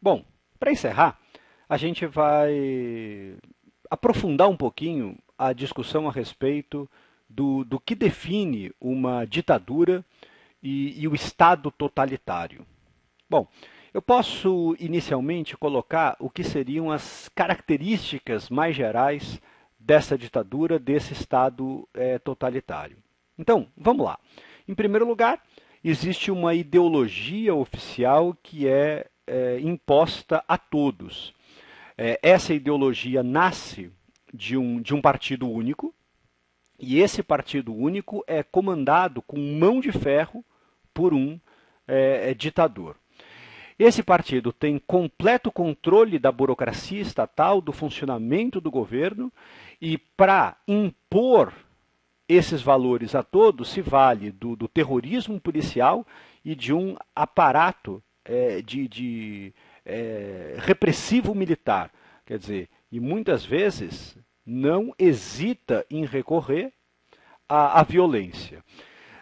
Bom, para encerrar, a gente vai aprofundar um pouquinho a discussão a respeito do que define uma ditadura e o Estado totalitário. Bom, eu posso inicialmente colocar o que seriam as características mais gerais dessa ditadura, desse Estado totalitário. Então, vamos lá. Em primeiro lugar, existe uma ideologia oficial que é imposta a todos. Essa ideologia nasce de um partido único, e esse partido único é comandado com mão de ferro por um ditador. Esse partido tem completo controle da burocracia estatal, do funcionamento do governo, e para impor esses valores a todos se vale do terrorismo policial e de um aparato repressivo militar. Quer dizer, e muitas vezes não hesita em recorrer à violência.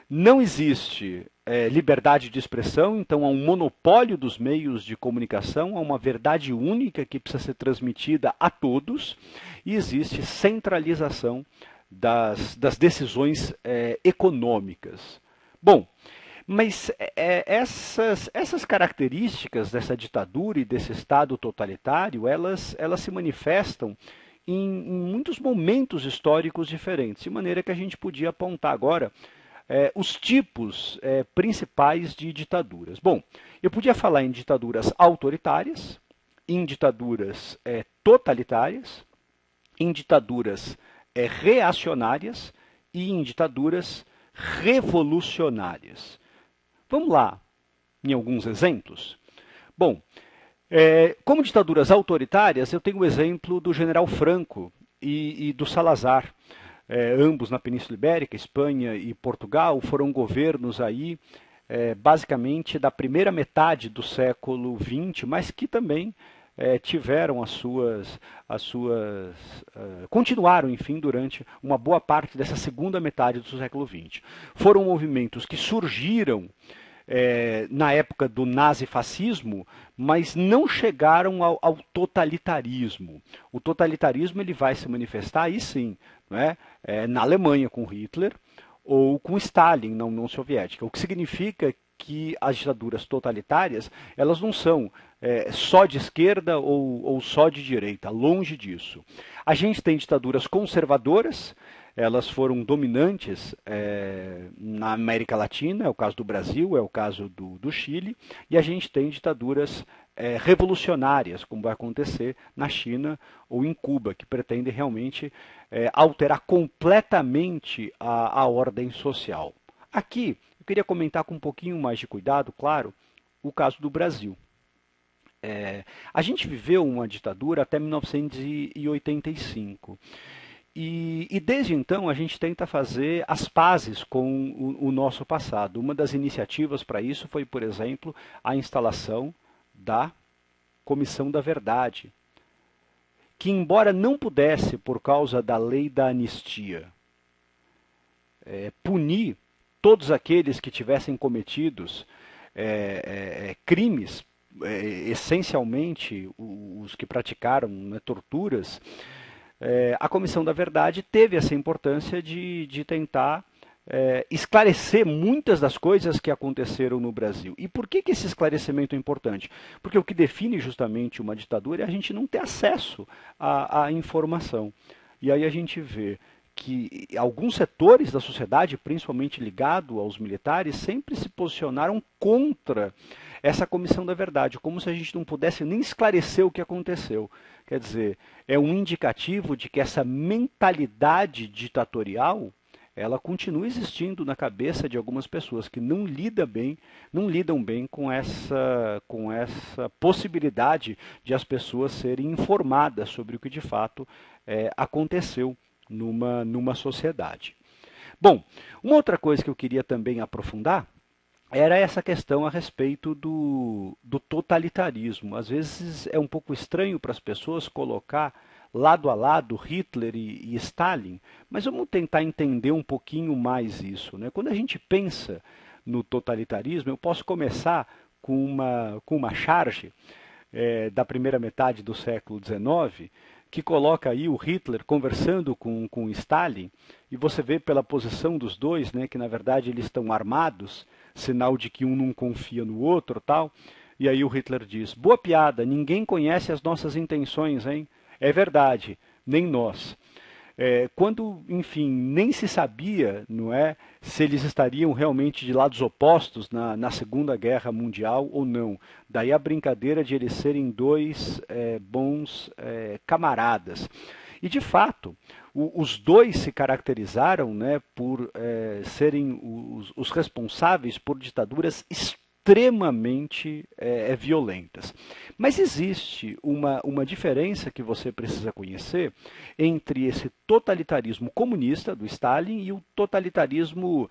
Não existe liberdade de expressão, então há um monopólio dos meios de comunicação, há uma verdade única que precisa ser transmitida a todos, e existe centralização das decisões econômicas. Bom, mas essas características dessa ditadura e desse Estado totalitário, elas se manifestam em muitos momentos históricos diferentes, de maneira que a gente podia apontar agora os tipos principais de ditaduras. Bom, eu podia falar em ditaduras autoritárias, em ditaduras totalitárias, em ditaduras reacionárias e em ditaduras revolucionárias. Vamos lá em alguns exemplos? Bom, como ditaduras autoritárias, eu tenho o exemplo do general Franco e do Salazar. Ambos na Península Ibérica, Espanha e Portugal, foram governos aí, basicamente da primeira metade do século XX, mas que também tiveram continuaram, enfim, durante uma boa parte dessa segunda metade do século XX. Foram movimentos que surgiram na época do nazifascismo, mas não chegaram ao totalitarismo. O totalitarismo ele vai se manifestar aí sim, né? Na Alemanha com Hitler ou com Stalin na União Soviética, o que significa que as ditaduras totalitárias elas não são só de esquerda ou só de direita, longe disso. A gente tem ditaduras conservadoras, elas foram dominantes na América Latina, é o caso do Brasil, é o caso do Chile, e a gente tem ditaduras revolucionárias, como vai acontecer na China ou em Cuba, que pretendem realmente alterar completamente a ordem social. Aqui, eu queria comentar com um pouquinho mais de cuidado, claro, o caso do Brasil. A gente viveu uma ditadura até 1985. E desde então a gente tenta fazer as pazes com o nosso passado. Uma das iniciativas para isso foi, por exemplo, a instalação da Comissão da Verdade, que embora não pudesse, por causa da lei da anistia, punir todos aqueles que tivessem cometidos crimes, essencialmente os que praticaram, né, torturas, a Comissão da Verdade teve essa importância de tentar esclarecer muitas das coisas que aconteceram no Brasil. E por que esse esclarecimento é importante? Porque o que define justamente uma ditadura é a gente não ter acesso à informação. E aí a gente vê que alguns setores da sociedade, principalmente ligado aos militares, sempre se posicionaram contra essa Comissão da Verdade, como se a gente não pudesse nem esclarecer o que aconteceu. Quer dizer, é um indicativo de que essa mentalidade ditatorial ela continua existindo na cabeça de algumas pessoas que não lidam bem com essa possibilidade de as pessoas serem informadas sobre o que de fato aconteceu numa sociedade. Bom, uma outra coisa que eu queria também aprofundar era essa questão a respeito do totalitarismo. Às vezes é um pouco estranho para as pessoas colocar lado a lado Hitler e Stalin, mas vamos tentar entender um pouquinho mais isso, né? Quando a gente pensa no totalitarismo, eu posso começar com uma charge da primeira metade do século XIX, que coloca aí o Hitler conversando com Stalin, e você vê pela posição dos dois, né, que na verdade eles estão armados, sinal de que um não confia no outro, tal. E aí o Hitler diz: boa piada, ninguém conhece as nossas intenções, hein? É verdade, nem nós. Quando, enfim, nem se sabia, não é, se eles estariam realmente de lados opostos na Segunda Guerra Mundial ou não. Daí a brincadeira de eles serem dois bons camaradas. E, de fato, os dois se caracterizaram, né, por serem os responsáveis por ditaduras extremamente violentas. Mas existe uma diferença que você precisa conhecer entre esse totalitarismo comunista do Stalin e o totalitarismo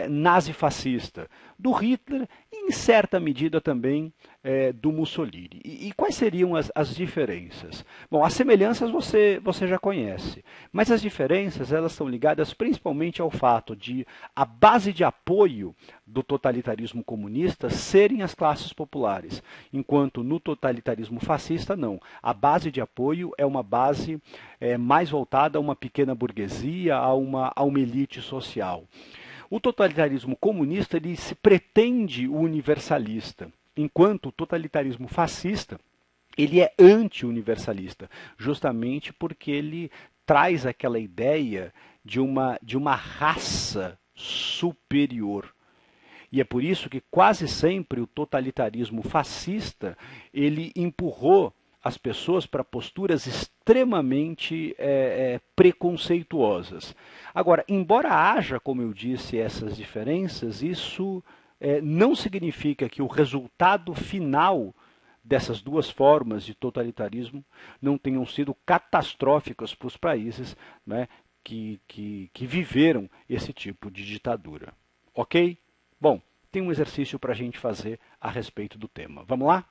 nazifascista do Hitler e, em certa medida, também do Mussolini. E quais seriam as diferenças? Bom, as semelhanças você já conhece, mas as diferenças elas estão ligadas principalmente ao fato de a base de apoio do totalitarismo comunista serem as classes populares, enquanto no totalitarismo fascista não. A base de apoio é uma base mais voltada a uma pequena burguesia, a uma elite social. O totalitarismo comunista ele se pretende universalista, enquanto o totalitarismo fascista ele é anti-universalista, justamente porque ele traz aquela ideia de uma raça superior. E é por isso que quase sempre o totalitarismo fascista ele empurrou as pessoas para posturas extremamente preconceituosas. Agora, embora haja, como eu disse, essas diferenças, isso não significa que o resultado final dessas duas formas de totalitarismo não tenham sido catastróficas para os países, né, que viveram esse tipo de ditadura. Ok? Bom, tem um exercício para a gente fazer a respeito do tema. Vamos lá?